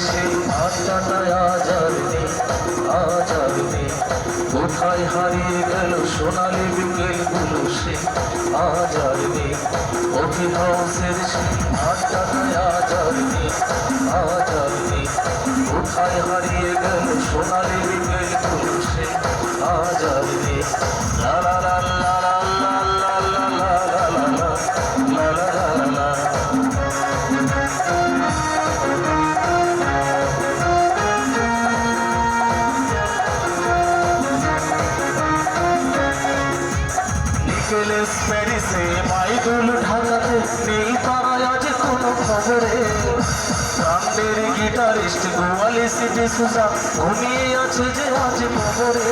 সেই আড্ডাটায় আজ আর নেই, আজ আর নেই। কোথায় হারিয়ে গেল সোনালি বিকেলগুলো সে আজ আর নেই। কফি হাউসের সেই আড্ডাটায় আজ আর নেই, আজ আর নেই। কোথায় হারিয়ে গেল সোনালি বিকেলগুলো সে আজ আর নেই। লা লা লা লা লা লা লা লা লা লা লা লা লা লা লা। প্যারিসে মাইদুল ঢাকাতে নেই তারা আজ কোনো খবরে। ব্রান্ডের গিটারিস্ট গোয়ালি সিটি সুজা ঘুমিয়ে আছে যে আজ খবরে।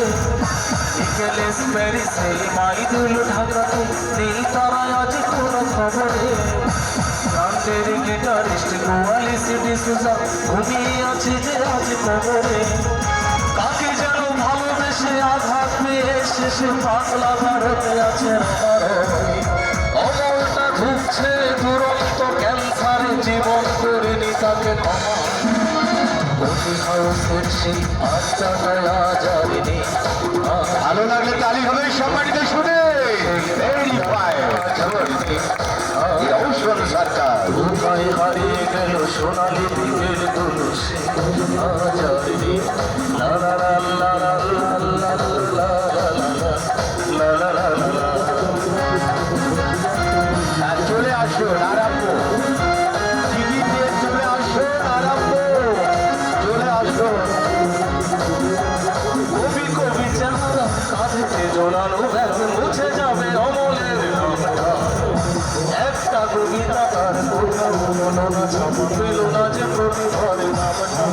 নিকেলেস প্যারিসে মাইদুল ঢাকাতে নেই তারা আজ কোনো খবরে। ব্রান্ডের গিটারিস্ট গোয়ালি সিটি সুজা ঘুমিয়ে আছে যে আজ খবরে। কাকে যেন ভালোবেসে আঘাত পেয়ে শেষে পাগলা ভারতে আছে অমলটা ঢুকছে দুরন্ত ক্যান্সারে জীবন করিনি তাকে ক্ষমা। কফি হাউসের সেই আড্ডাটায় আজ আর নেই। ভালো লাগলে তালি হবে সম্মানিত শুনে সরকার। কোথায় হারিয়ে গেল সোনালি দিকের গুলো সে আজ আর নেই। লা লা লা লা লা লা লা লা লা লা লা। চলে আসুন আরম্ভ, টিভি দিয়ে চলে আসুন আরম্ভ, চলে আসুন। কবি কবি চেহারা কাঁধেতে জোড়ানো ব্যাগ মুছে যাবে অমলের নামটা। একটা কবিতা তার কোথাও হলো না, ছাপা পেল না যে প্রতিভার নামটা।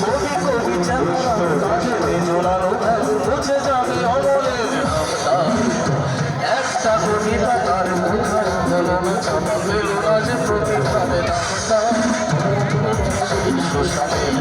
কবি কবি চেহারা কাঁধেতে জোড়ানো ব্যাগ মুছে যাবে অমলের নামটা। একটা কবিতা তার কোথাও হলো না, ছাপা পেল না যে প্রতিভার নামটা। শ্মশানের